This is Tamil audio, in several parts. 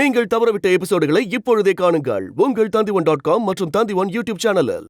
நீங்கள் தவறவிட்ட எபிசோடுகளை இப்பொழுதே காணுங்கள் உங்கள் Tandivan.com மற்றும் Tandivan யூடியூப் சேனலில்.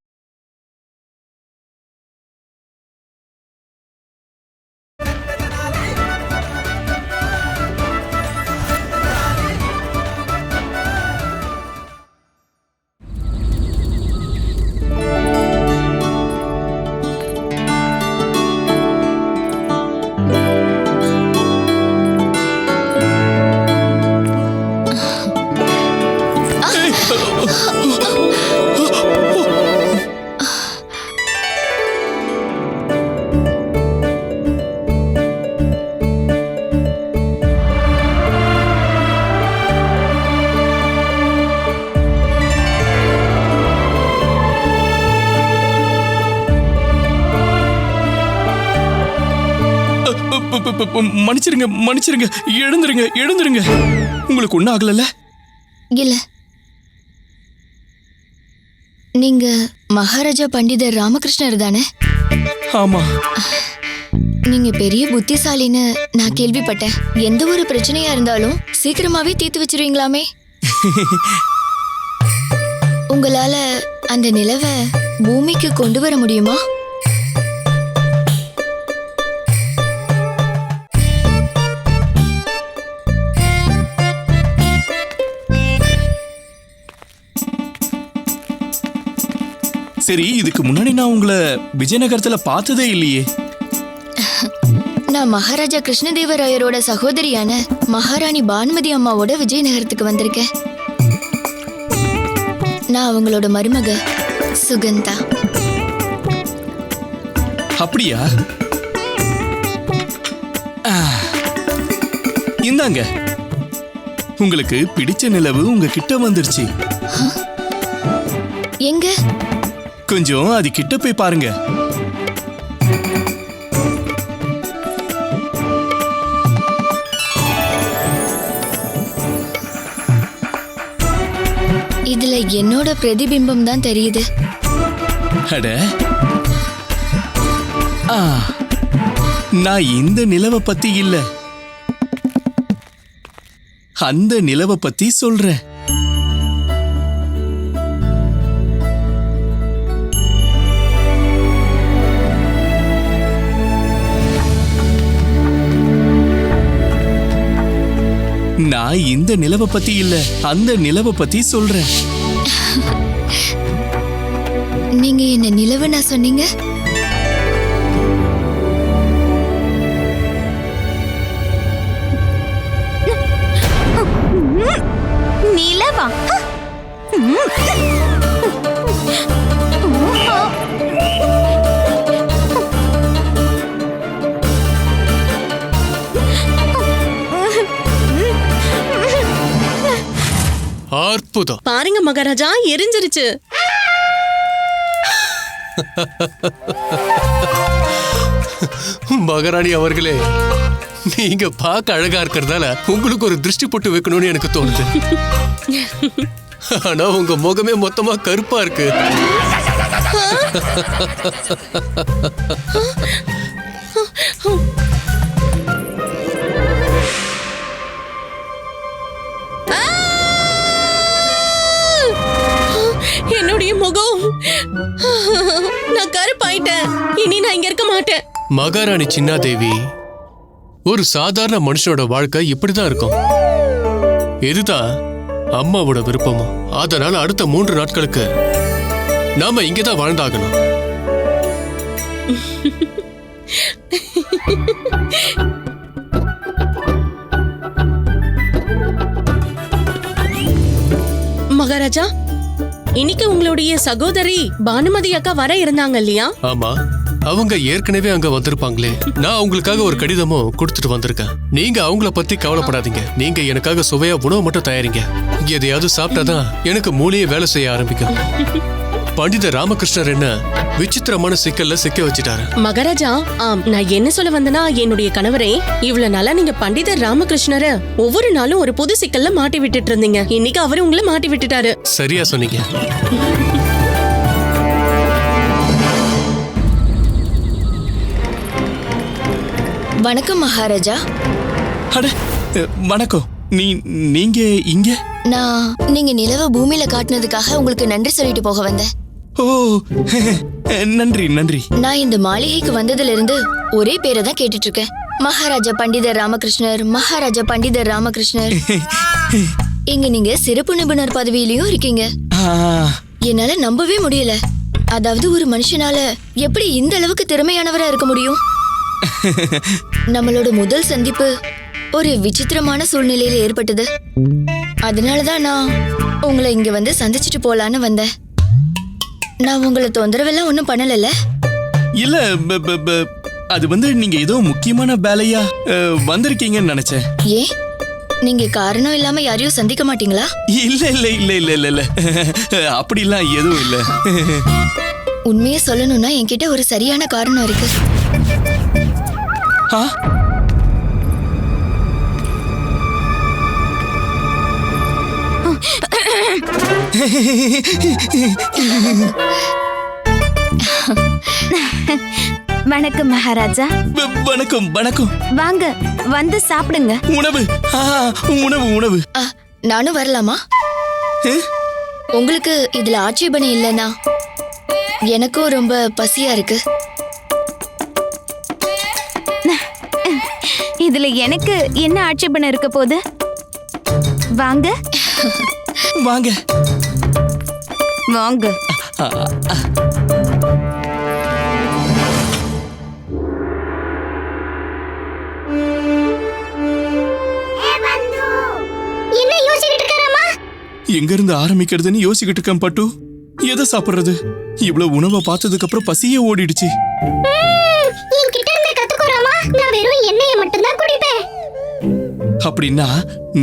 மன்னிச்சிருங்க மன்னிச்சிருங்க, எழுந்துருங்க எழுந்துருங்க. உங்களுக்கு ஒன்றும் ஆகல? இல்ல. நீங்க மகாராஜா பண்டிதர் ராமகிருஷ்ணர் தானே? ஆமா. நீங்க பெரிய புத்திசாலின்னு நான் கேள்விப்பட்டேன். எந்த ஒரு பிரச்சனையா இருந்தாலும் சீக்கிரமாவே தீர்த்து வச்சிருவீங்களாமே. உங்களால அந்த நிலவை பூமிக்கு கொண்டு வர முடியுமா? சரி, இதுக்கு முன்னாடி நான் உங்களை விஜயநகரத்துல பார்த்ததே இல்லையே. நான் மகாராஜா கிருஷ்ணதேவராயரோட சகோதரியான மகாராணி பானுமதி அம்மாவோட விஜயநகரத்துக்கு வந்திருக்கேன். நான் அவங்களோட மருமக சுகந்தா. அப்படியா? இந்தாங்க, உங்களுக்கு பிடிச்ச நிலவு உங்க கிட்ட வந்துருச்சு. எங்க? கொஞ்சம் அது கிட்ட போய் பாருங்க. இதுல என்னோட பிரதிபிம்பம் தான் தெரியுது. அட, நான் இந்த நிலவை பத்தி இல்ல, அந்த நிலவை பத்தி சொல்றேன். நான் இந்த நிலவை பத்தி இல்ல, அந்த நிலவை பத்தி சொல்றேன். நீங்க என்ன நிலவுனா சொன்னீங்க? நிலவா? அற்புதம். பாருங்க மகாராஜா, எரிஞ்சிருச்சு. மகாராணி அவர்களே, நீங்க பார்க்க அழகா இருக்கிறதால உங்களுக்கு ஒரு திருஷ்டி போட்டு வைக்கணும்னு எனக்கு தோணுது. ஆனா உங்க முகமே மொத்தமா கருப்பா இருக்கு. என்னுடைய முகம், நான் கருப்பாயிட்டேன். இனி நான் இங்க இருக்க மாட்டேன். மகாராணி சின்னாதேவி, ஒரு சாதாரண மனுஷனோட வாழ்க்கை இப்படிதான் இருக்கும். இதுதான் அம்மாவோட விருப்பமும். அதனால அடுத்த 3 நாட்களுக்கு நாம இங்கதான் வாழ்ந்தாகணும். மகாராஜா, இன்னைக்கு உங்களுடைய சகோதரி பானுமதி அக்கா வர இருந்தாங்க இல்லையா? ஆமா, அவங்க ஏற்கனவே அங்க வந்திருப்பாங்களே. நான் உங்களுக்காக ஒரு கடிதமும் கொடுத்துட்டு வந்திருக்கேன். நீங்க அவங்கள பத்தி கவலைப்படாதீங்க. நீங்க எனக்காக சுவையா உணவு மட்டும் தயாரிங்க. எதையாவது சாப்பிட்டாதான் எனக்கு மூளையே வேலை செய்ய ஆரம்பிக்கும். பண்டித ராமகிருஷ்ணர் என்ன விசித்திரமான சிக்கல்ல சிக்க வச்சிட்டாரு. மகாராஜா, நான் என்ன சொல்ல வந்தனா, என்னுடைய கணவரே, இவ்வளவு நாளா நீங்க பண்டிதர் ராமகிருஷ்ணரை ஒவ்வொரு நாளும் ஒரு புது சிக்கல்ல மாட்டி விட்டுட்டு இருந்தீங்க. இன்னைக்கு அவரு உங்களை மாட்டி விட்டுட்டாரு. சரியா சொன்னீங்க. வணக்கம் மகாராஜா. அட, வணக்கம். நீங்க இங்க? நான் நீங்க நிலவ பூமியில காட்டுனதுக்காக உங்களுக்கு நன்றி சொல்லிட்டு போக வந்தேன். ஓ நன்றி நன்றி. நான் இந்த மாளிகைக்கு வந்ததுல இருந்து ஒரே பேரை தான் கேட்டுட்டு இருக்கேன். மகாராஜா பண்டிதர் ராமகிருஷ்ணர், மகாராஜா பண்டிதர் ராமகிருஷ்ணர். இங்க நீங்க சிறப்பு நிபுணர் பதவியிலயும் இருக்கீங்க. என்னால நம்பவே முடியல. அதாவது ஒரு மனுஷனால எப்படி இந்த அளவுக்கு திறமையானவரா இருக்க முடியும்? நம்மளோட முதல் சந்திப்பு ஒரு விசித்திரமான சூழ்நிலையில ஏற்பட்டது. அதனாலதான் நான் உங்களை இங்க வந்து சந்திச்சுட்டு போலான்னு வந்தேன். நான் உங்களை தொந்தரவெல்லாம் ஒன்றும் பண்ணல. இல்ல அது வந்து நீங்க ஏதோ முக்கியமான வேலையா வந்திருக்கீங்கன்னு நினைச்சேன். ஏன் நீங்க காரணம் இல்லாம யாரையும் சந்திக்க மாட்டீங்களா? இல்ல இல்ல இல்ல இல்ல இல்ல இல்ல அப்படிலாம் எதுவும் இல்ல. உண்மையை சொல்லணும்னா என்கிட்ட ஒரு சரியான காரணம் இருக்கு. வணக்கம் மகாராஜா. வணக்கம் வணக்கம். வாங்க வந்து சாப்பிடுங்க. உணவு உணவு உணவு. நானும் வரலாமா? உங்களுக்கு இதுல ஆட்சேபனை இல்லைன்னா எனக்கும் ரொம்ப பசியா இருக்கு. இதுல எனக்கு என்ன ஆட்சேபனை இருக்க போகுது? வாங்க வாங்க வாங்க. எங்க இருந்து ஆரம்பிக்கிறதுன்னு யோசிக்கிட்டு இருக்கேன் பட்டு. எதை சாப்பிடுறது? இவ்வளவு உணவை பார்த்ததுக்கு அப்புறம் பசியே ஓடிடுச்சு. அப்படின்னா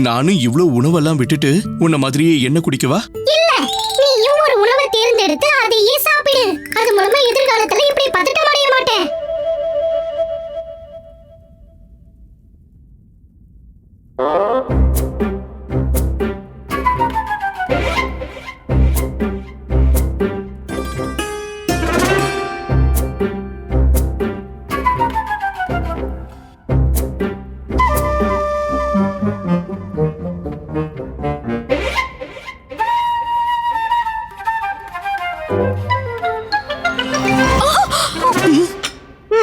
நானும் இவ்வளவு உணவெல்லாம் விட்டுட்டு உன்ன மாதிரியே என்ன குடிக்கவா? இல்ல, நீயும் ஒரு உணவை தேர்ந்தெடுத்து அதையே சாப்பிடு. அது மூலமா எதிர்காலத்துல இப்படி பதட்டம் அடைய மாட்டேன்.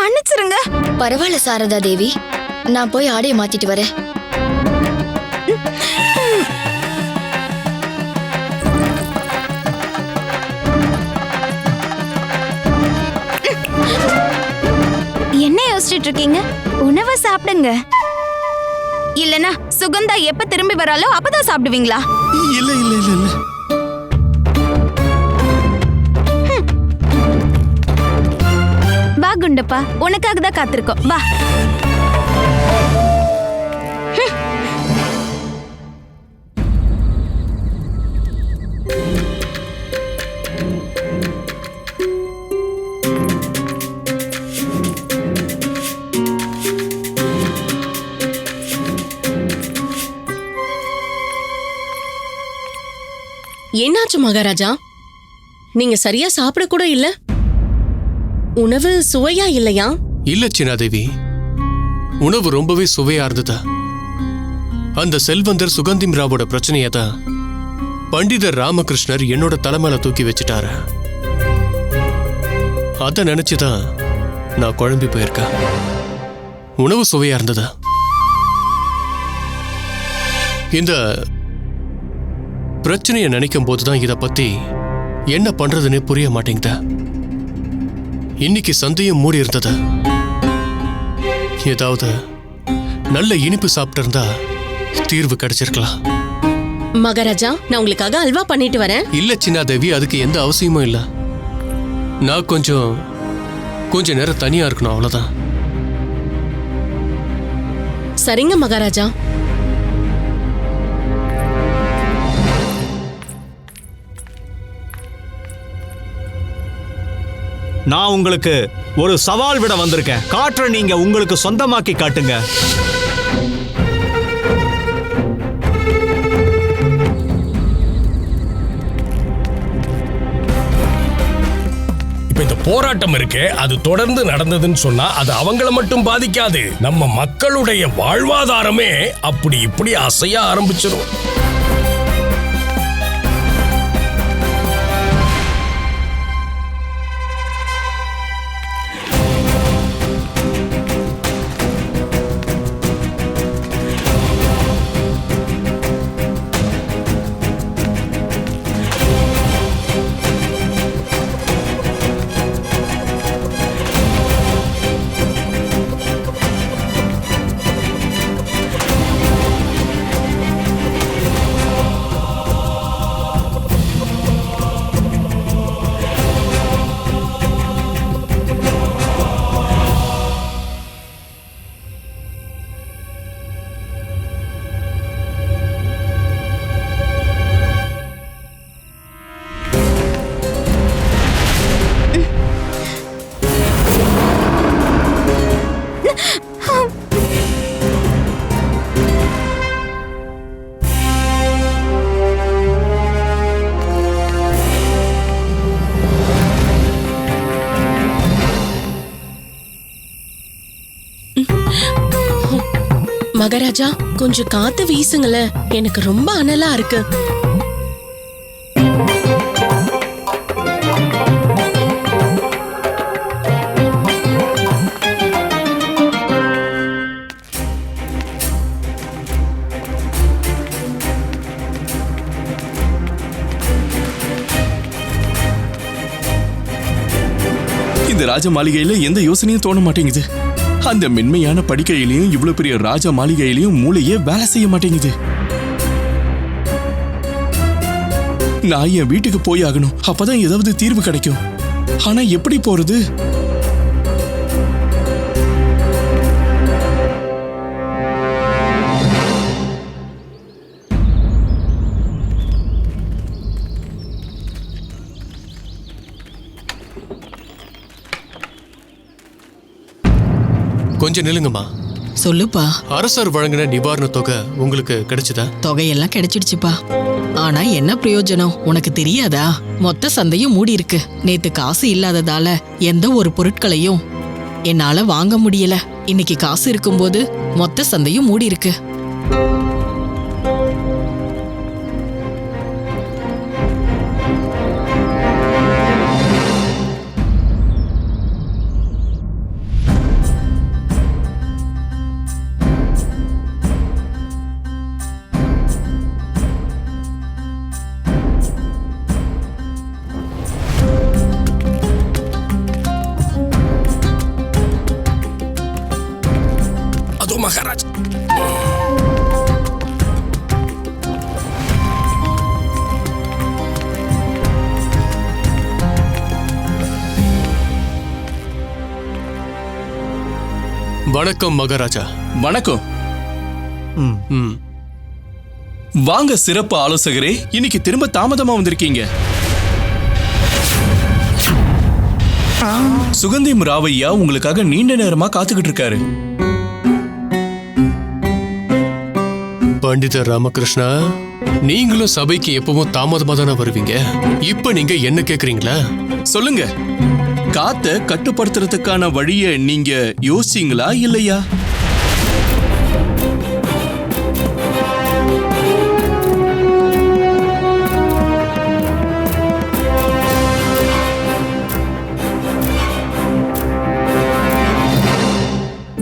மன்னிச்சிருங்க. பரவாயில்ல சாரதா தேவி, நான் போய் ஆடையை மாத்திட்டு வரேன். என்ன யோசிச்சுட்டு இருக்கீங்க? உணவை சாப்பிடுங்க. இல்லனா சுகந்தா எப்ப திரும்பி வராலோ அப்பதான் சாப்பிடுவீங்களா? இல்ல இல்ல இல்ல இல்ல. வா குண்டப்பா, உனக்காக தான் காத்திருக்கோம். வா. என்னாச்சு மகாராஜா? நீங்க சரியா சாப்பிட கூட இல்ல. உணவு சுவையா இல்லையா? இல்ல சின்னாதேவி, உணவு ரொம்பவே சுவையா இருந்ததா. அந்த செல்வந்தர் சுகந்திம் ராவோட பிரச்சனையதான் பண்டிதர் ராமகிருஷ்ணர் என்னோட தலைமையில தூக்கி வச்சுட்டாரு. அத நினைச்சுதான் நான் குழம்பி போயிருக்கேன். உணவு சுவையா இருந்ததா. இந்த பிரச்சனையை நினைக்கும் போதுதான் இத பத்தி என்ன பண்றதுன்னு புரிய மாட்டேங்குதா. இன்னைக்கு சந்தையும் மூடி இருந்தது. ஏதாவது நல்ல இனிப்பு சாப்பிட்டு இருந்தா தீர்வு கிடைச்சிருக்கலாம். மகாராஜா, நான் உங்களுக்காக அல்வா பண்ணிட்டு வரேன். இல்ல சின்னாதேவி, அதுக்கு எந்த அவசியமும் இல்ல. நான் கொஞ்ச நேரம் தனியா இருக்கணும், அவ்வளவுதான். சரிங்க மகாராஜா. நான் உங்களுக்கு ஒரு சவால் விட வந்திருக்கேன். காற்றை நீங்க உங்களுக்கு சொந்தமாக்கி காட்டுங்க. இப்ப இந்த போராட்டம் இருக்கே அது தொடர்ந்து நடந்ததுன்னு சொன்னா அது அவங்கள மட்டும் பாதிக்காது, நம்ம மக்களுடைய வாழ்வாதாரமே அப்படி இப்படி அசைய ஆரம்பிச்சிடும். மகாராஜா, கொஞ்சம் காத்து வீசுங்களேன், எனக்கு ரொம்ப அனலா இருக்கு. இந்த ராஜ மாளிகையில எந்த யோசனையும் தோண மாட்டேங்குது. அந்த மென்மையான படுக்கையிலையும் இவ்வளவு பெரிய ராஜ மாளிகையிலையும் மூளையே வேலை செய்ய மாட்டேங்குது. நான் என் வீட்டுக்கு போய் ஆகணும், அப்பதான் ஏதாவது தீர்வு கிடைக்கும். ஆனா எப்படி போறது? கொஞ்சம் நில்லுங்கம்மா. சொல்லுப்பா. அரசர் வழங்கின நிவாரண தொகை உங்களுக்கு கிடைச்சதா? தொகையெல்லாம் கிடைச்சிடுச்சுப்பா. ஆனா என்ன பிரயோஜனம் உனக்கு தெரியாதா? மொத்த சந்தையும் மூடி இருக்கு. நேத்து காசு இல்லாததால எந்த ஒரு பொருட்களையும் என்னால வாங்க முடியல. இன்னைக்கு காசு இருக்கும்போது மொத்த சந்தையும் மூடி இருக்கு. மகாராஜ், வணக்கம் மகாராஜா. வணக்கம். வாங்க சிறப்பு ஆலோசகரே, இன்னைக்கு திரும்ப தாமதமா வந்திருக்கீங்க. சுகந்திம் ராவையா உங்களுக்காக நீண்ட நேரமா காத்துக்கிட்டு இருக்காரு. பண்டிதர் ராமகிருஷ்ணா, நீங்களும் சபைக்கு எப்பவும் தாமதமா தானே வருவீங்க. இப்ப நீங்க என்ன கேக்குறீங்களா? சொல்லுங்க, காத்த கட்டுப்படுத்துறதுக்கான வழிய நீங்க யோசிச்சீங்களா இல்லையா?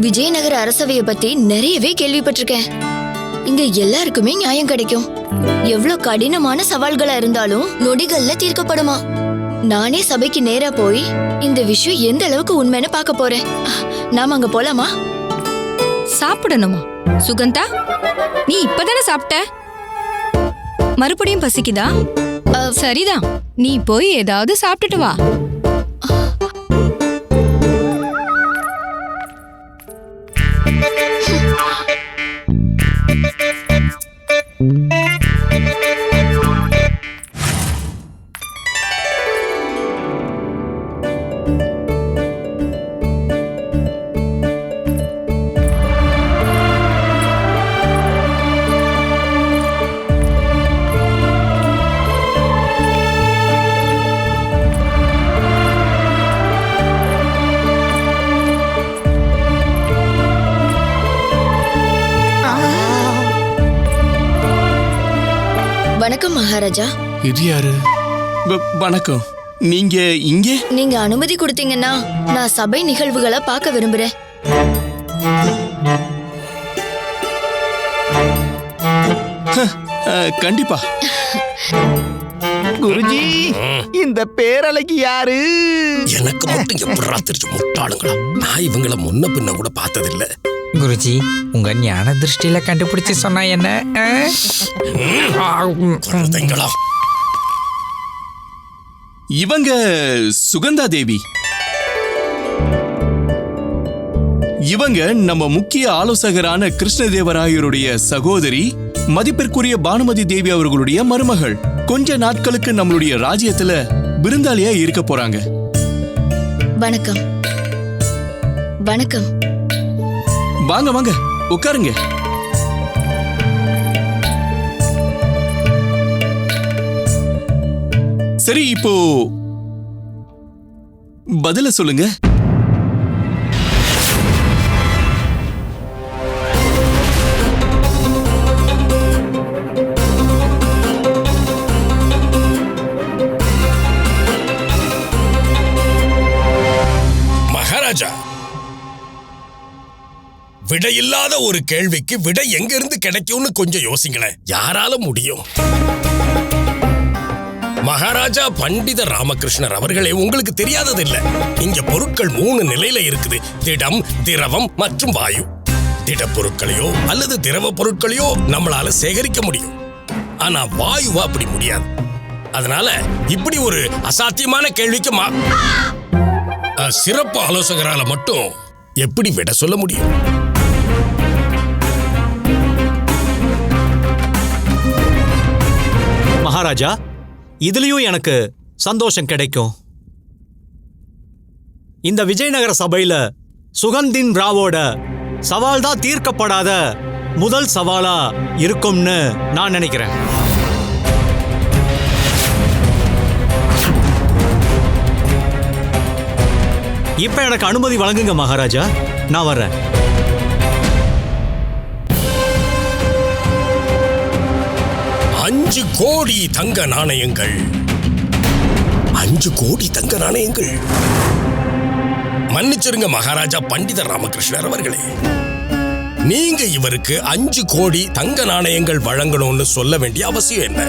விஜயநகர அரசவையை பத்தி நிறையவே கேள்விப்பட்டிருக்கேன். இங்க எல்லாருக்குமே நியாயம் கிடைக்கும். எவ்வளவு கடினமான சவால்களா இருந்தாலும் நொடிகள்ல தீர்க்கப்படுமா. நானே சபைக்கு நேரா போய் இந்த விஷயம் எந்த அளவுக்கு உண்மைன்னு பார்க்க போறேன். நாம அங்க போலாமா? சாப்பிடணுமா? சுகந்தா, நீ இப்பதானே சாப்பிட்ட, மறுபடியும் பசிக்குதா? சரிதான், நீ போய் ஏதாவது சாப்பிட்டுட்டு வா. வணக்கம் மகாராஜா. இது யாரு? வணக்கம். நீங்க இங்கே? நீங்க அனுமதி கொடுத்தீங்கன்னா நான் சபை நிகழ்வுகளை பார்க்க விரும்புறேன். கண்டிப்பா. குருஜி, இந்த பேரழகி யாரு? எனக்கு மட்டும் எப்படா தெரிஞ்சு முட்டாளுங்களா? நான் இவங்கள முன்ன பின்ன கூட பார்த்ததில்ல. குருஜி, உங்க ஞான திருஷ்டியில கண்டுபிடிச்சு சொன்னா என்ன? குழந்தைங்களா? இவங்க சுகந்தா தேவி. இவங்க நம்ம முக்கிய ஆலோசகரான கிருஷ்ணதேவராயருடைய சகோதரி, மதிப்பிற்குரிய பானுமதி தேவி அவர்களுடைய மருமகள். கொஞ்ச நாட்களுக்கு நம்மளுடைய ராஜ்யத்துல விருந்தாளியா இருக்க போறாங்க. வணக்கம். வணக்கம். வாங்க வாங்க உட்காருங்க. சரி, இப்போ பதில சொல்லுங்க. மகாராஜா, விடையில்லாத ஒரு கேள்விக்கு விடை எங்க இருந்து கிடைக்கும்னு கொஞ்சம் யோசிங்களேன். யாரால முடியும்? மகாராஜா பண்டித ராமகிருஷ்ணர் அவர்களே, உங்களுக்கு தெரியாதது இல்ல. இங்க பொருட்கள் 3 நிலையில இருக்குது: திடம், திரவம் மற்றும் வாயு. திட பொருட்களையோ அல்லது திரவ பொருட்களையோ நம்மளால சேகரிக்க முடியும். ஆனா வாயுவா அப்படி முடியாது. அதனால இப்படி ஒரு அசாத்தியமான கேள்விக்கு சிறப்பு ஆலோசகரால மட்டும் எப்படி விட சொல்ல முடியும்? மகாராஜா, இதுலயும் எனக்கு சந்தோஷம் கிடைக்கும். இந்த விஜயநகர சபையில சுகந்தின் ராவோட சவால் தான் தீர்க்கப்படாத முதல் சவாலா இருக்கும்னு நான் நினைக்கிறேன். இப்ப எனக்கு அனுமதி வழங்குங்க மகாராஜா, நான் வர்றேன். அஞ்சு கோடி தங்க நாணயங்கள். 5 கோடி தங்க நாணயங்கள். மன்னிச்சிருங்க மகாராஜா பண்டித ராமகிருஷ்ணர் அவர்களே, நீங்க இவருக்கு 5 கோடி தங்க நாணயங்கள் வழங்கணும்னு சொல்ல வேண்டிய அவசியம் என்ன?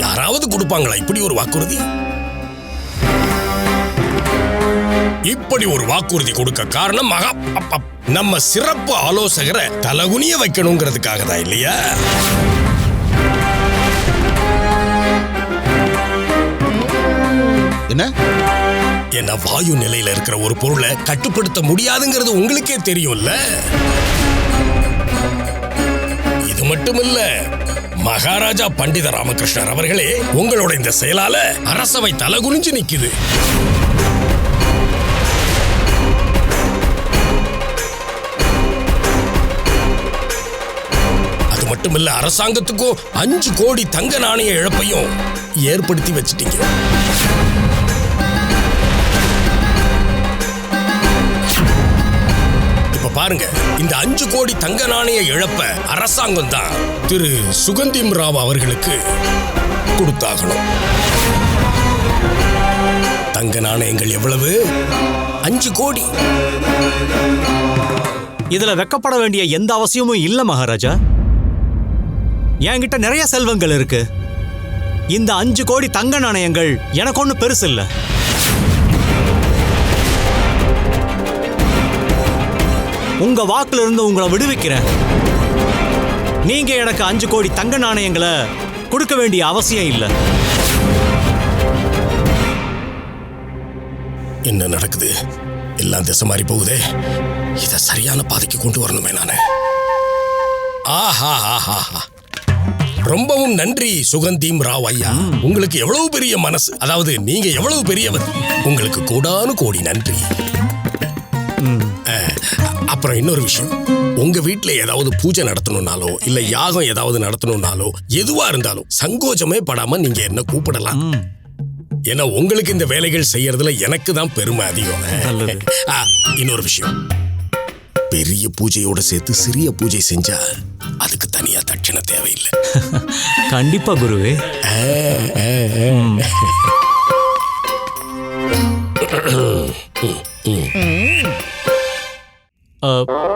யாராவது கொடுப்பாங்களா இப்படி ஒரு வாக்குறுதி? இப்படி ஒரு வாக்குறுதி கொடுக்க காரணம் நம்ம சிறப்பு ஆலோசகரை தலகுனிய வைக்கணுங்கிறதுக்காக தான் இல்லையா? என்ன வாயு நிலையில இருக்கிற ஒரு பொருளை கட்டுப்படுத்த முடியாதுங்கிறது உங்களுக்கே தெரியும்ல. இது மட்டுமில்ல மகாராஜா பண்டித ராமகிருஷ்ணர் அவர்களே, உங்களோட இந்த செயலால அரசவை தலகுனிஞ்சு நிக்குது. அது மட்டுமில்ல, அரசாங்கத்துக்கும் 5 கோடி தங்க நாணய இழப்பையும் ஏற்படுத்தி வச்சிட்டீங்க. பாருங்க, இந்த 5 கோடி தங்க நாணய இழப்ப அரசாங்கம் தான் திரு சுகந்திம் ராவ் அவர்களுக்கு கொடுத்தாகணும். தங்க நாணயங்கள் எவ்வளவு? 5 கோடி. இதுல வெக்கப்பட வேண்டிய எந்த அவசியமும் இல்ல மகாராஜா. என்கிட்ட நிறைய செல்வங்கள் இருக்கு. இந்த 5 கோடி தங்க நாணயங்கள் எனக்கு ஒண்ணு பெருசு இல்ல. உங்க வாக்குல இருந்து உங்களை விடுவிக்கிறேன். நீங்க எனக்கு 5 கோடி தங்க நாணயங்களை கொடுக்க வேண்டிய அவசியம் இல்ல. என்ன நடக்குது? எல்லாம் திசை மாறி போகுதே. இத சரியான பாதைக்கு கொண்டு வரணுமே நானு. ஆஹா ஆஹா, ரொம்பவும் நன்றி சுகந்தீம் ராவ் ஐயா. உங்களுக்கு எவ்வளவு பெரிய மனசு, அதாவது நீங்க எவ்வளவு பெரியவர். உங்களுக்கு கோடானு கோடி நன்றி. அப்புறம் இன்னொரு விஷயம், உங்க வீட்டுல ஏதாவது பூஜை நடத்தணும்னாலோ இல்ல யாகம் ஏதாவது நடத்தணும்னாலோ எதுவா இருந்தாலும் சங்கோஜமே படாம நீங்க என்ன கூப்பிடலாம். ஏன்னா உங்களுக்கு இந்த வேலைகள் செய்யறதுல எனக்கு தான் பெருமை அதிகம். இன்னொரு விஷயம், பெரிய பூஜையோட சேர்த்து சிறிய பூஜை செஞ்சா அதுக்கு தனியா தட்சணை தேவையில்லை. கண்டிப்பா குருவே.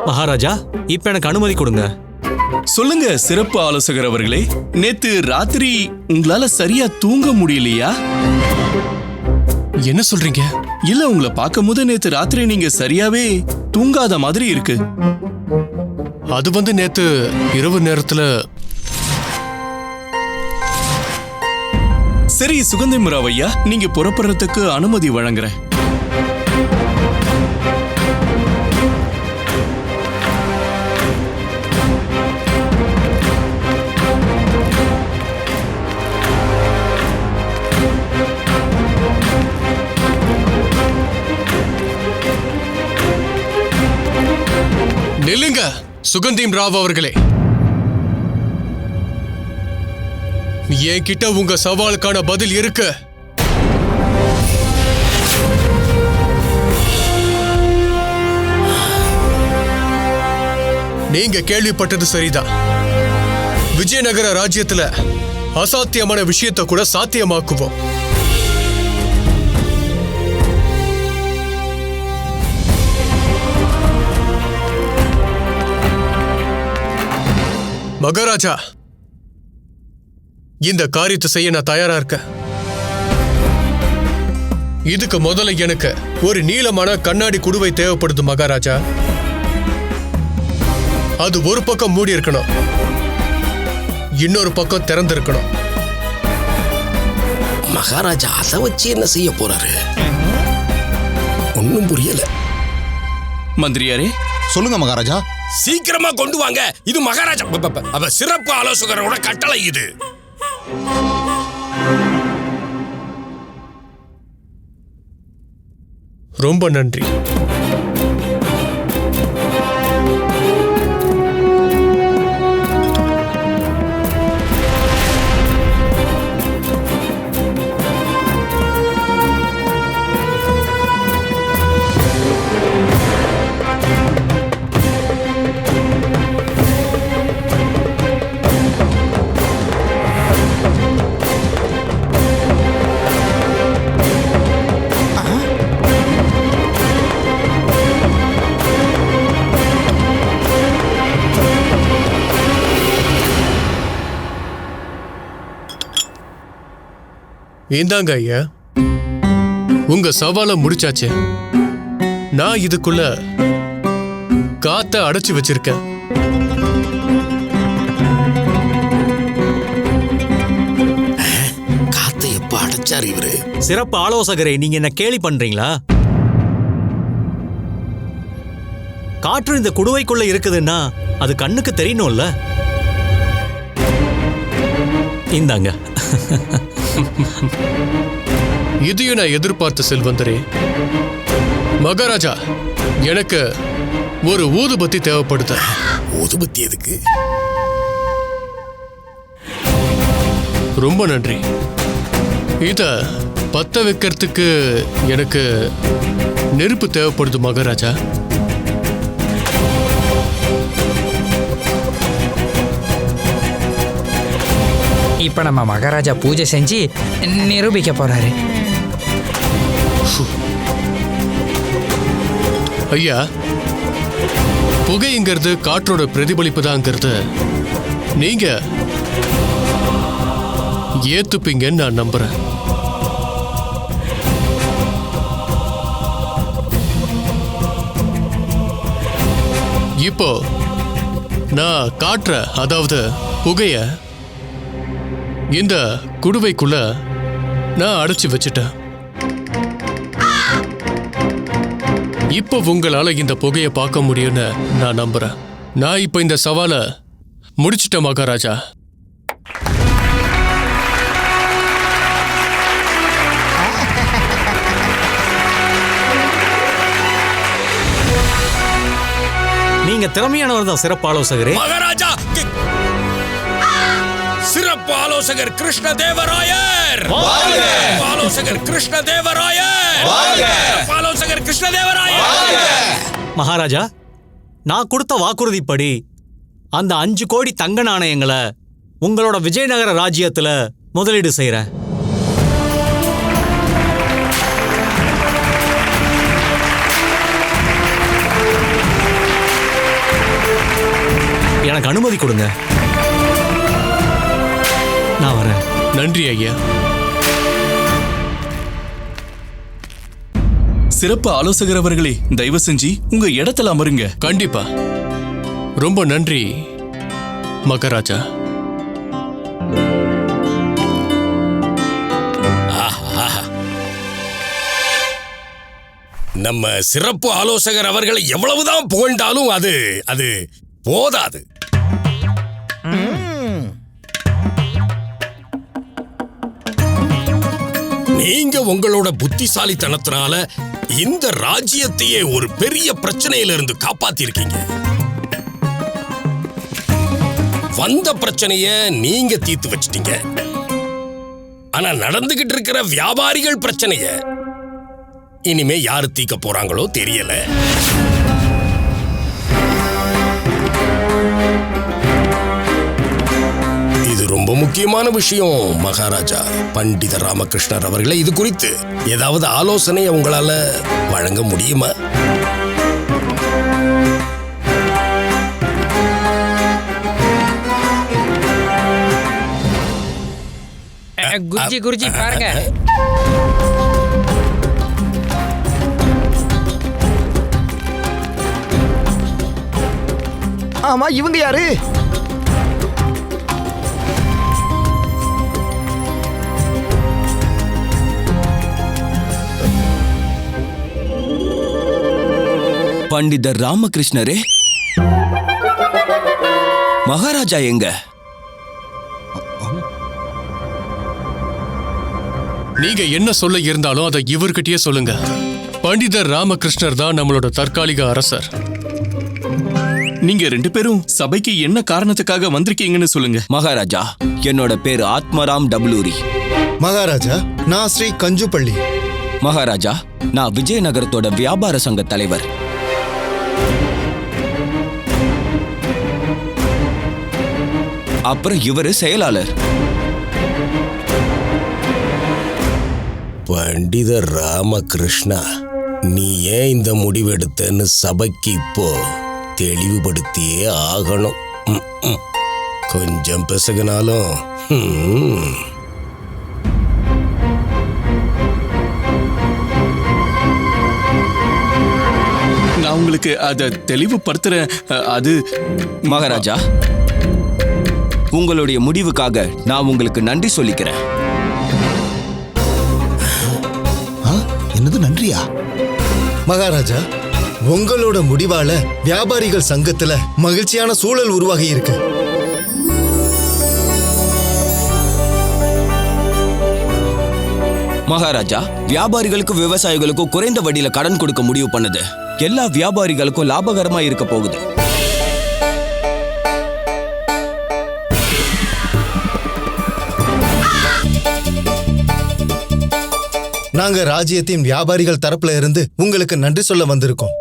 மகாராஜா, இப்ப எனக்கு அனுமதி கொடுங்க. சொல்லுங்க சிறப்பு ஆலோசகர் அவர்களே, நேத்து ராத்திரி உங்களால சரியா தூங்க முடியலையா? என்ன சொல்றீங்க? இல்ல, உங்களை பார்க்கும் போது நேத்து ராத்திரி நீங்க சரியாவே தூங்காத மாதிரி இருக்கு. அது நேத்து இரவு நேரத்துல. சரி சுகந்திராவ் ஐயா, நீங்க புறப்படுறதுக்கு அனுமதி வழங்குறேன். நில்லுங்க சுகந்தீம் ராவ் அவர்களே. என்கிட்ட உங்க சவாலுக்கான பதில் இருக்கு. நீங்க கேள்விப்பட்டது சரிதான். விஜயநகர ராஜ்யத்துல அசாத்தியமான விஷயத்தை கூட சாத்தியமாக்குவோம். மகாராஜா, இந்த காரியத்தை செய்ய நான் தயாரா இருக்கேன். இதுக்கு முதல்ல எனக்கு ஒரு நீளமான கண்ணாடி குடுவை தேவைப்படுது மகாராஜா. அது ஒரு பக்கம் மூடி இருக்கணும், இன்னொரு பக்கம் திறந்து இருக்கணும். மகாராஜா அதை வச்சு என்ன செய்ய போறாரு? ஒன்னும் புரியல. மந்திரியாரே, சொல்லுங்க மகாராஜா. சீக்கிரமா கொண்டு வாங்க. இது மகாராஜா அவ சிறப்பு ஆலோசகரோட கட்டளை. இது ரொம்ப நன்றி. இந்தாங்க ஐயா, உங்க சவாலை முடிச்சாச்சு. நான் இதுக்குள்ள காத்த அடைச்சு வச்சிருக்கேன். காத்த எப்ப அடைச்சாரு இவரு? சிறப்பு ஆலோசகரை, நீங்க என்ன கேலி பண்றீங்களா? காற்று இந்த குடுவைக்குள்ள இருக்குதுன்னா அது கண்ணுக்கு தெரியணும்ல. இந்தாங்க. இதையும் நான் எதிர்பார்த்த செல்வந்தரே. மகாராஜா, எனக்கு ஒரு ஊதுபத்தி தேவைப்படுது. ஊதுபத்தி எதுக்கு? ரொம்ப நன்றி. இத பத்த வைக்கிறதுக்கு எனக்கு நெருப்பு தேவைப்படுது மகாராஜா. இப்ப நம்ம மகாராஜா பூஜை செஞ்சு நிரூபிக்க போறாரு. ஐயா, புகைங்கிறது காற்றோட பிரதிபலிப்பு தாங்கிறது நீங்க ஏத்துப்பீங்கன்னு நான் நம்புறேன். இப்போ நான் காற்ற, அதாவது புகைய இந்த குடுவைக்குள்ள நான் அடைச்சு வச்சுட்டேன். இப்போ உங்களால இந்த புகையை பார்க்க முடியும்னு நான் நம்புறேன். நான் இப்போ இந்த சவாலை முடிச்சிட்டேன் மகாராஜா. நீங்க திறமையானவர் தான் சிறப்பு ஆலோசகரே. மகாராஜா, சிறப்பு ஆலோசகர் கிருஷ்ணதேவராயர். ஆலோசகர் கிருஷ்ணதேவராயர். ஆலோசகர் கிருஷ்ணதேவராயர். மகாராஜா, நான் கொடுத்த வாக்குறுதிப்படி அந்த 5 கோடி தங்க நாணயங்களை உங்களோட விஜயநகர ராஜ்யத்துல முதலீடு செய்றேன். எனக்கு அனுமதி கொடுங்க. நான் வரேன். நன்றி ஐயா. சிறப்பு ஆலோசகர் அவர்களே, தயவு செஞ்சு உங்க இடத்துல அமருங்க. கண்டிப்பா. ரொம்ப நன்றி மகாராஜா. நம்ம சிறப்பு ஆலோசகர் அவர்களை எவ்வளவுதான் புகழ்ந்தாலும் அது போதாது. நீங்க உங்களோட புத்திசாலித்தனத்தினால இந்த ராஜ்யத்தையே ஒரு பெரிய பிரச்சனையில இருந்து காப்பாத்திருக்கீங்க. வந்த பிரச்சனைய நீங்க தீர்த்து வச்சிட்டீங்க. ஆனா நடந்துகிட்டு இருக்கிற வியாபாரிகள் பிரச்சனைய இனிமே யாரு தீர்க்க போறாங்களோ தெரியல. இது ரொம்ப முக்கியமான விஷயம் மகாராஜா பண்டித ராமகிருஷ்ணர் அவர்களே. இது குறித்து ஏதாவது ஆலோசனை உங்களால வழங்க முடியுமா? குருஜி பாருங்க. ஆமா, இவங்க யாரு? பண்டிதர் ராமகிருஷ்ணரே, மகாராஜா எங்க? நீங்க என்ன சொல்ல இருந்தாலும் அதை இவர்கிட்டயே சொல்லுங்க. பண்டிதர் ராமகிருஷ்ணர் தான் நம்மளோட தற்காலிக அரசர். நீங்க 2 பேரும் சபைக்கு என்ன காரணத்துக்காக வந்திருக்கீங்கன்னு சொல்லுங்க. மகாராஜா, என்னோட பேரு ஆத்மராம் டபுலூரி. மகாராஜா, நான் ஸ்ரீ கஞ்சுப்பள்ளி. மகாராஜா, நான் விஜயநகரத்தோட வியாபார சங்க தலைவர். அப்புறம் இவரு செயலாளர். பண்டிதர் ராமகிருஷ்ணா, நீ ஏன் இந்த முடிவெடுத்தன்னு சபைக்கு இப்போ தெளிவுபடுத்தியே ஆகணும். கொஞ்சம் பிசகுனாலும் நான் உங்களுக்கு அதை தெளிவுபடுத்துறேன். அது மகாராஜா, உங்களுடைய முடிவுக்காக நான் உங்களுக்கு நன்றி சொல்லிக்கிறேன். என்னது நன்றியா? மகாராஜா, உங்களோட முடிவால வியாபாரிகள் சங்கத்துல மகிழ்ச்சியான சூழல் உருவாகி இருக்கு. மகாராஜா, வியாபாரிகளுக்கும் விவசாயிகளுக்கும் குறைந்த வட்டியில கடன் கொடுக்க முடிவு பண்ணது எல்லா வியாபாரிகளுக்கும் லாபகரமா இருக்க போகுது. நாங்க ராஜ்யத்தின் வியாபாரிகள் தரப்புல இருந்து உங்களுக்கு நன்றி சொல்ல வந்திருக்கோம்.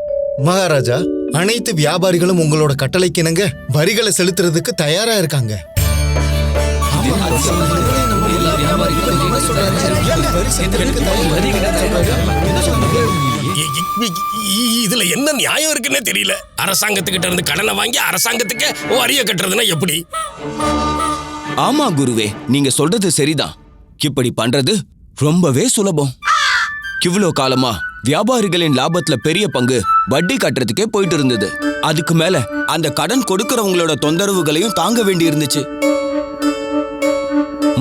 மகாராஜா, அனைத்து வியாபாரிகளும் உங்களோட கட்டளைக்கு இணங்க வரிகளை செலுத்துறதுக்கு தயாரா இருக்காங்க. இதுல என்ன நியாயம் இருக்குன்னே தெரியல. அரசாங்கத்துக்கிட்ட இருந்து கடனை வாங்கி அரசாங்கத்துக்கு வரிய கட்டுறதுன்னா எப்படி? ஆமா குருவே, நீங்க சொல்றது சரிதான். இப்படி பண்றது ரொம்பவே சுலபம். இவ்வளோ காலமா வியாபாரிகளின் லாபத்துல பெரிய பங்கு வட்டி கட்டுறதுக்கே போயிட்டு இருந்தது. அதுக்கு மேல அந்த கடன் கொடுக்கறவங்களோட தொந்தரவுகளையும் தாங்க வேண்டி இருந்துச்சு.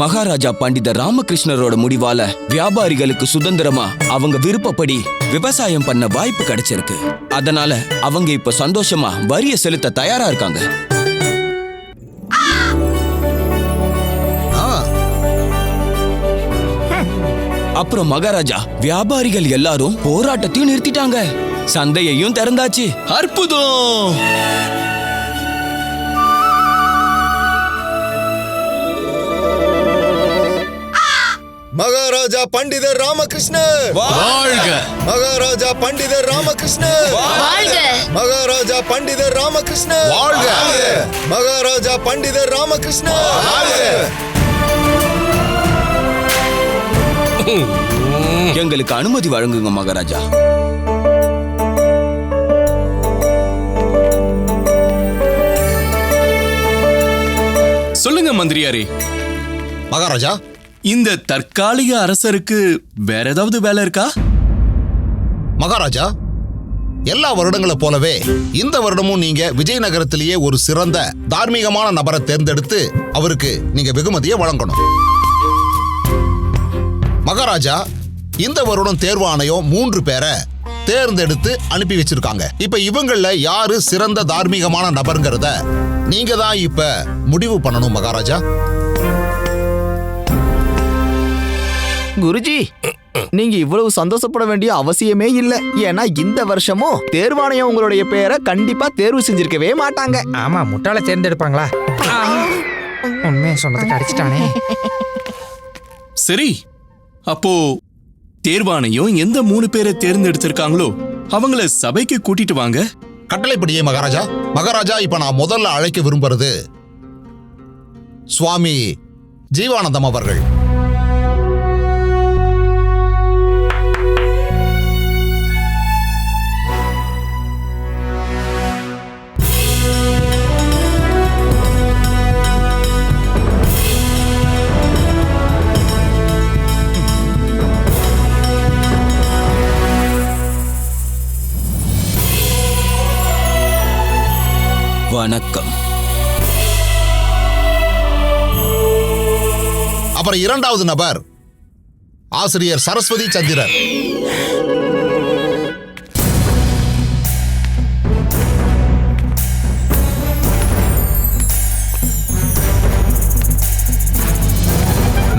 மகாராஜா பண்டிதர் ராமகிருஷ்ணரோட முடிவால வியாபாரிகளுக்கு சுதந்திரமா அவங்க விருப்பப்படி விவசாயம் பண்ண வாய்ப்பு கிடைச்சிருக்கு. அதனால அவங்க இப்ப சந்தோஷமா வரிய செலுத்த தயாரா இருக்காங்க. அப்புறம் மகாராஜா, வியாபாரிகள் எல்லாரும் போராட்டத்தையும் நிறுத்திட்டாங்க, சந்தையையும் திறந்தாச்சு. அற்புதம்! மகாராஜா மகாராஜா பண்டிதர் ராமகிருஷ்ணர் வாழ்க! மகாராஜா பண்டிதர் ராமகிருஷ்ணர் வாழ்க! மகாராஜா பண்டிதர் ராமகிருஷ்ணர் வாழ்க! மகாராஜா பண்டிதர் ராமகிருஷ்ணர் எங்களுக்கு அனுமதி வழங்குங்க மகாராஜா. சொல்லுங்க மந்திரியாரே. மகாராஜா, இந்த தற்காலிக அரசருக்கு வேற ஏதாவது வேலை இருக்கா? மகாராஜா, எல்லா வருடங்களை போலவே இந்த வருடமும் நீங்க விஜயநகரத்திலேயே ஒரு சிறந்த தார்மீகமான நபரை தேர்ந்தெடுத்து அவருக்கு நீங்க வெகுமதியை வழங்கணும். மகாராஜா, இந்த வருடம் தேர்வு ஆணையம் 3 பேரை தேர்ந்தெடுத்து அனுப்பி வச்சிருக்காங்க. இப்ப இவங்கள யாரு சிறந்த தார்மீகமான நபருங்கிறத நீங்க தான் இப்ப முடிவு பண்ணணும் மகாராஜா. குருஜி, நீங்க இவ்வளவு சந்தோஷப்பட வேண்டிய அவசியமே இல்ல. ஏன்னா இந்த வருஷமும் தேர்வாணையம் உங்களுடைய பேரை கண்டிப்பா தேர்வு செஞ்சிருக்கவே மாட்டாங்க. ஆமா, முட்டாள தேர்ந்தெடுப்பாங்களா? உண்மையை சொன்னதுக்கு அடிச்சிட்டானே. சரி, அப்போ தேர்வாணையம் எந்த 3 பேரை தேர்ந்தெடுத்திருக்காங்களோ அவங்கள சபைக்கு கூட்டிட்டு வாங்க. கட்டளைப்படியே மகாராஜா. மகாராஜா, இப்ப நான் முதல்ல அழைக்க விரும்புறது சுவாமி ஜீவானந்தம் அவர்கள். வணக்கம். அப்புறம் 2வது நபர் ஆசிரியர் சரஸ்வதி சந்திரன்.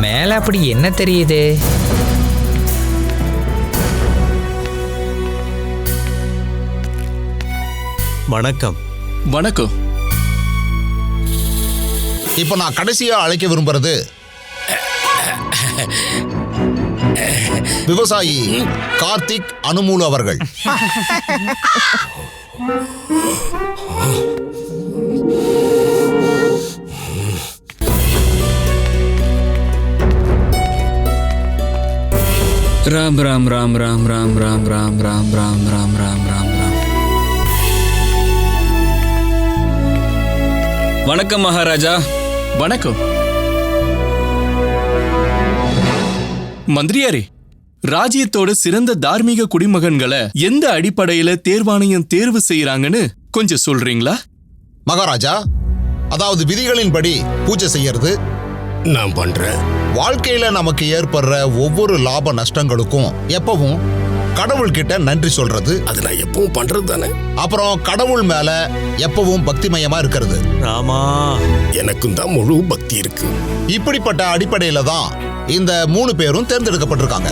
மேல அப்படி என்ன தெரியுது? வணக்கம். வணக்கம். இப்ப நான் கடைசியா அழைக்க விரும்புறது விவசாயி கார்த்திக் அனுமூல் அவர்கள். ராம் ராம் ராம் ராம் ராம் ராம் ராம் ராம் ராம் ராம் ராம் ராம் ராம். வணக்கம் மகாராஜா. வணக்கம் மந்திரியாரே. ராஜ்யத்தோட சிறந்த தார்மீக குடிமகன்களை எந்த அடிப்படையில தேர்வாணையம் தேர்வு செய்யறாங்கன்னு கொஞ்சம் சொல்றீங்களா? மகாராஜா, அதாவது விதிகளின்படி பூஜை செய்யறது நான் பண்றேன். வாழ்க்கையில நமக்கு ஏற்படுற ஒவ்வொரு லாப நஷ்டங்களுக்கும் எப்பவும் கடவுள்கிட்ட நன்றி சொல்றது. அது நான் எப்பவும் பண்றது தானே. அப்புறம் கடவுள் மேல எப்பவும் பக்திமயமா இருக்கிறது. ராமா, எனக்கும் தான் முழு பக்தி இருக்கு. இப்படிப்பட்ட அடிப்படையில தான் இந்த 3 பேரும் தேர்ந்தெடுக்கப்பட்டிருக்காங்க.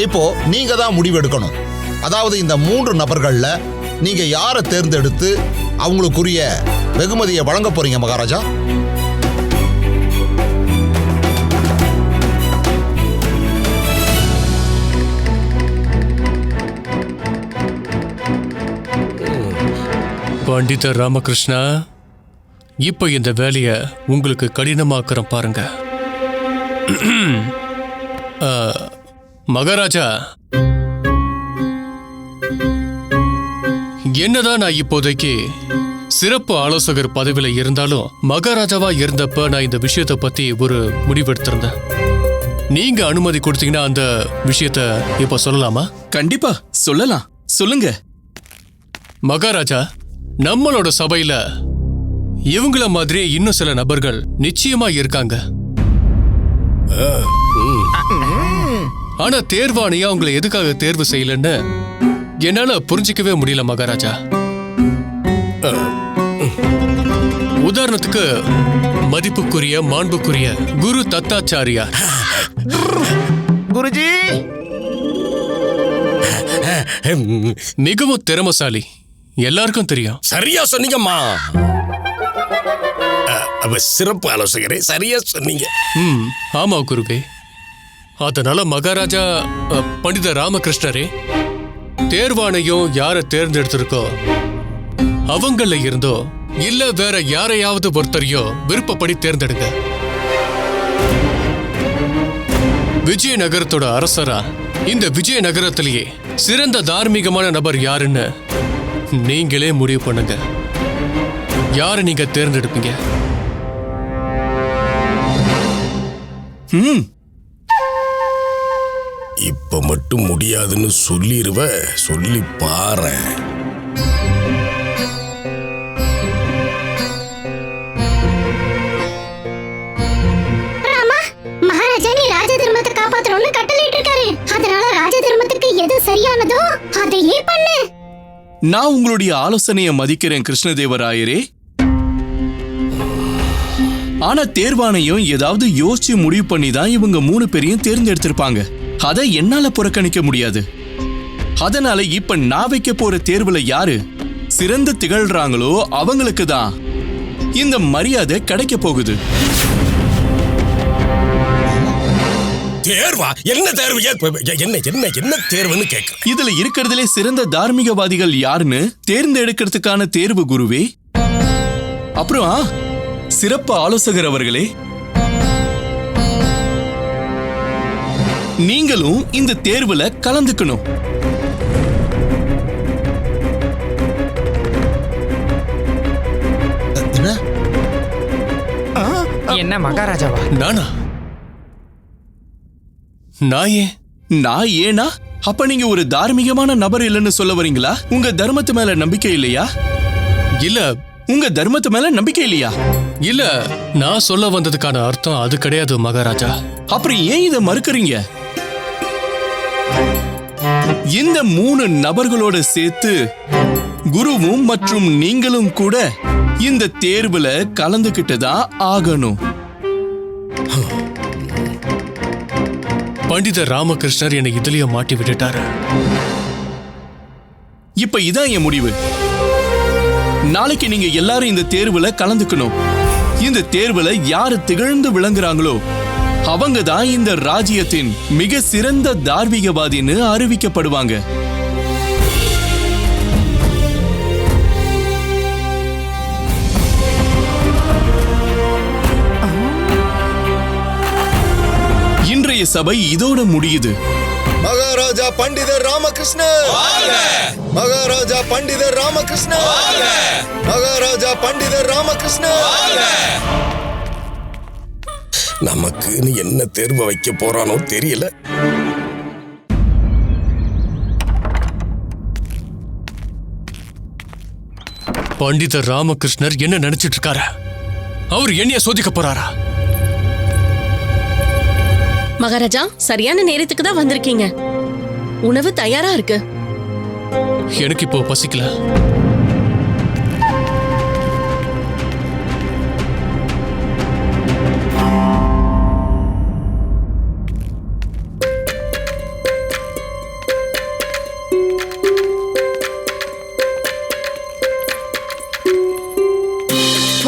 இப்போ நீங்க தான் முடிவெடுக்கணும். அதாவது இந்த 3 நபர்கள்ல நீங்க யாரை தேர்ந்தெடுத்து அவங்களுக்குரிய வெகுமதியை வழங்க போறீங்க மகாராஜா? பண்டிதர் ராமகிருஷ்ணா, இப்ப இந்த வேலைய உங்களுக்கு கடினமாக்குறேன் பாருங்க. மகாராஜா, என்னதான் நான் இப்போதைக்கு சிறப்பு ஆலோசகர் பதவியில இருந்தாலும் மகாராஜாவா இருந்தப்ப நான் இந்த விஷயத்தை பத்தி ஒரு முடிவெடுத்திருந்தேன். நீங்க அனுமதி கொடுத்தீங்கன்னா அந்த விஷயத்த இப்ப சொல்லலாமா? கண்டிப்பா சொல்லலாம். சொல்லுங்க மகாராஜா. நம்மளோட சபையில இவங்கள மாதிரியே இன்னும் சில நபர்கள் நிச்சயமா இருக்காங்க. ஆனா தேர்வாணையா அவங்களை எதுக்காக தேர்வு செய்யலன்னு என்னால புரிஞ்சிக்கவே முடியல மகாராஜா. உதாரணத்துக்கு மதிப்புக்குரிய மாண்புக்குரிய குரு தத்தாச்சாரியா. குருஜி மிகவும் திறமசாலி, எல்லாருக்கும் தெரியும். சரியா சொன்னீங்கம்மா. சிறப்பு ஆலோசகரே, சரியா சொன்னீங்க. ஆமா குருவே. அதனால மகாராஜா பண்டித ராமகிருஷ்ணரே, தேர்வாணையம் யாரை தேர்ந்தெடுத்திருக்கோ அவங்கள இருந்தோ இல்ல வேற யாரையாவது ஒருத்தரையோ விருப்பப்படி தேர்ந்தெடுங்க. விஜயநகரத்தோட அரசரா இந்த விஜயநகரத்திலேயே சிறந்த தார்மீகமான நபர் யாருன்னு நீங்களே முடிவு பண்ணுங்க. யாரை நீங்க தேர்ந்தெடுப்பீங்க? இப்ப மட்டும் முடியாதுன்னு சொல்லிருவ, சொல்லி பாரு. ராமா, மகாராஜா நீ ராஜ தர்மத்தை காப்பாத்தணும்னு கட்டளையிட்டு இருக்காரு. அதனால ராஜ தர்மத்துக்கு எது சரியானதோ அதையே பண்ணு. நான் உங்களுடைய ஆலோசனையை மதிக்கிறேன் கிருஷ்ணதேவராயரே. ஆனா தேர்வாணையம் ஏதாவது யோசிச்சு முடிவு பண்ணி தான் இவங்க 3 பேரையும் தேர்ந்தெடுத்திருப்பாங்க. அதை என்னால புறக்கணிக்க முடியாது. அதனால இப்ப நான் வைக்க போற தேர்வுல யாரு சிறந்த திகழ்றாங்களோ அவங்களுக்கு தான் இந்த மரியாதை கிடைக்க போகுது. தேர்வா? என்ன தேர்வு? என்ன தேர்வுன்னு கேட்க. இதுல இருக்கிறதுலே சிறந்த தார்மீகவாதிகள் யாருன்னு தேர்ந்தெடுக்கிறதுக்கான தேர்வு குருவே. அப்புறம் சிறப்பு ஆலோசகர் அவர்களே, நீங்களும் இந்த தேர்வுல கலந்துக்கணும். என்ன மகாராஜாவா? நானா? நான் ஏனா? அப்ப நீங்க ஒரு தார்மீகமான நபர் இல்லைன்னு சொல்ல வரீங்களா? உங்க தர்மத்து மேல நம்பிக்கை இல்லையா? இல்ல. உங்க தர்மத்து மேல நம்பிக்கை இல்லையா? இல்ல, நான் சொல்ல வந்ததுக்கான அர்த்தம் அது கிடையாது மகாராஜா. அப்புறம் ஏன் இதை மறுக்கறீங்க? இந்த 3 நபர்களோட சேர்த்து குருவும் மற்றும் நீங்களும் கூட இந்த தேர்வுல கலந்துகிட்டு தான் ஆகணும். பண்டித ராமகிருஷ்ணர் என்னை இதுலயே மாட்டி விட்டுட்டாரு. இப்ப இதான் என் முடிவு. நாளைக்கு நீங்க எல்லாரும் இந்த தேர்வுல கலந்துக்கணும். இந்த தேர்வுல யாரு திகழ்ந்து விளங்குறாங்களோ அவங்க தான் இந்த ராஜ்யத்தின் மிக சிறந்த தார்மீகவாதின்னு அறிவிக்கப்படுவாங்க. இன்றைய சபை இதோட முடியுது. மகாராஜா பண்டிதர் ராமகிருஷ்ணர், மகாராஜா பண்டிதர் ராமகிருஷ்ணர், மகாராஜா பண்டிதர் ராமகிருஷ்ணர். நமக்குன்னு என்ன தேர்வு வைக்க போறானோ தெரியல. பண்டிதர் ராமகிருஷ்ணர் என்ன நினைச்சிட்டு இருக்காரு? அவர் என்னைய சோதிக்க போறாரா? மகாராஜா, சரியான நேரத்துக்கு தான் வந்திருக்கீங்க. உணவு தயாரா இருக்கு. எனக்கு இப்போ பசிக்கல.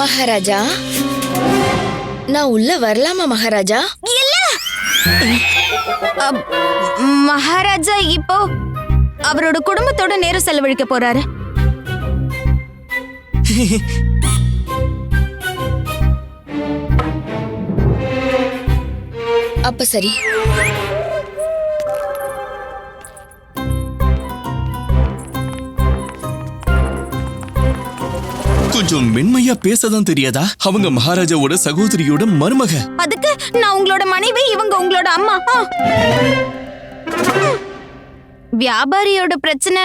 மகாராஜா, நான் உள்ள வரலாமா மகாராஜா? மகாராஜா இப்போ அவரோட குடும்பத்தோட நேரம் செலவழிக்க போறாரு. அப்ப சரி. கொஞ்சம் மென்மையா பேசதான் தெரியாதா? அவங்க மகாராஜாவோட சகோதரியோட மருமக. அதுக்கு நான் உங்களோட மனைவி, இவங்க உங்களோட அம்மா. வியாபாரியோட பிரச்சனை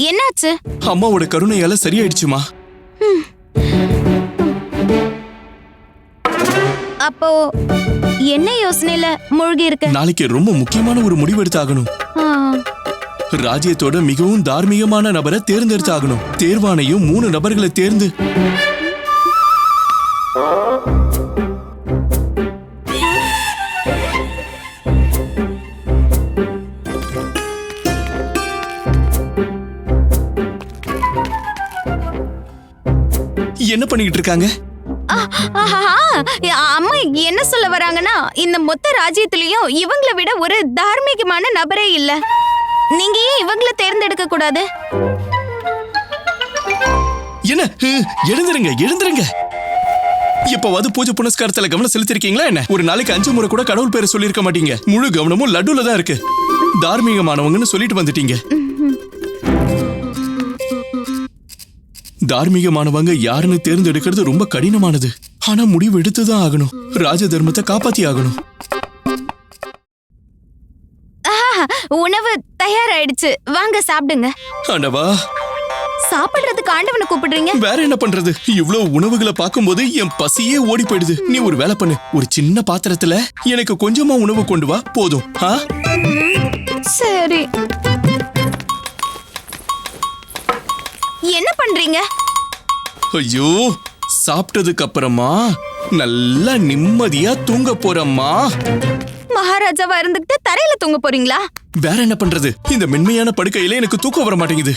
என்னாச்சு? அம்மாவோட கருணையால சரியாயிடுச்சுமா. அப்போ என்ன யோசனையில மூழ்கி இருக்க? நாளைக்கு ரொம்ப முக்கியமான ஒரு முடிவு எடுத்தாகணும். ராஜ்யத்தோட மிகவும் தார்மீகமான நபரை தேர்ந்தெடுத்தாகணும். தேர்வாணையும் 3 நபர்களை தேர்ந்து என்ன பண்ணிக்கிட்டு இருக்காங்க? அம்மா என்ன சொல்ல வராங்கன்னா இந்த மொத்த ராஜ்யத்திலயும் இவங்கள விட ஒரு தார்மீகமான நபரே இல்ல. நீங்க ஏன் இவங்கள தேர்ந்தெடுக்க கூடாது? என்ன எழுந்துருங்க எழுந்துருங்க. இப்பவாது பூஜை புனஸ்காரத்துல கவனம் செலுத்திருக்கீங்களா என்ன? ஒரு நாளைக்கு 5 முறை கூட கடவுள் பேரை சொல்லியிருக்க மாட்டீங்க. முழு கவனமும் லட்டுல தான் இருக்கு. தார்மீகமானவங்கன்னு சொல்லிட்டு வந்துட்டீங்க. தார்மீகமானவங்க யாருன்னு தேர்ந்தெடுக்கிறது ரொம்ப கடினமானது. ஆனா முடிவு எடுத்துதான் ஆகணும். ராஜ தர்மத்தை காப்பாத்தி ஆகணும். உணவு தயாராயிடுச்சு, வாங்க சாப்பிடுங்க. ஆண்டவா, சாப்பிடுறதுக்கு ஆண்டவனை கூப்பிடுறீங்க? வேற என்ன பண்றது? இவ்வளவு உணவுகளை பார்க்கும்போது என் பசியே ஓடி போயிடுது. நீ ஒரு வேலை பண்ணு, ஒரு சின்ன பாத்திரத்துல எனக்கு கொஞ்சமா உணவு கொண்டு வா, போதும். சரி. என்ன பண்றீங்க? ஐயோ, சாப்பிட்டதுக்கு அப்புறமா நல்லா நிம்மதியா தூங்க போறம்மா. மகாராஜாவா இருந்துகிட்டு தரையில தூங்க போறீங்களா? வேற என்ன பண்றது? இந்த மென்மையான படுக்கையில எனக்கு தூக்கம் வர மாட்டேங்குது.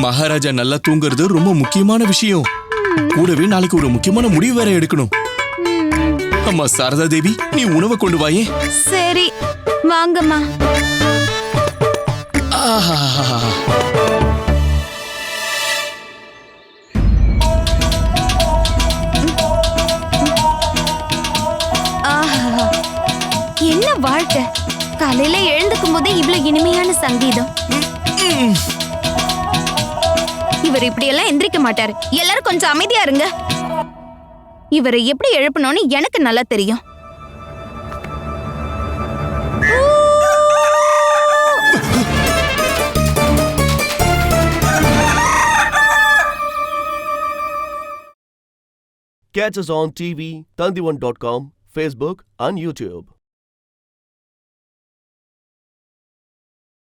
மகாராஜா நல்லா தூங்குறது ரொம்ப முக்கியமான விஷயம். கூடவே நாளைக்கு ஒரு முக்கியமான முடிவு வேற எடுக்கணும். அம்மா சாரதா தேவி, நீ உணவை கொண்டு வாயே. சரி, வாங்கம்மா. என்ன வாழ்க்கை! காலையில எழுந்துக்கும் போதே இவ்வளவு இனிமையான சங்கீதம். இவர் இப்படியெல்லாம் எந்திரிக்க மாட்டாரு. எல்லாரும் கொஞ்சம் அமைதியா இருங்க. இவரை எப்படி எழுப்பணும்னு எனக்கு நல்லா தெரியும். Catch us on TV, Tandivan.com, Facebook and YouTube.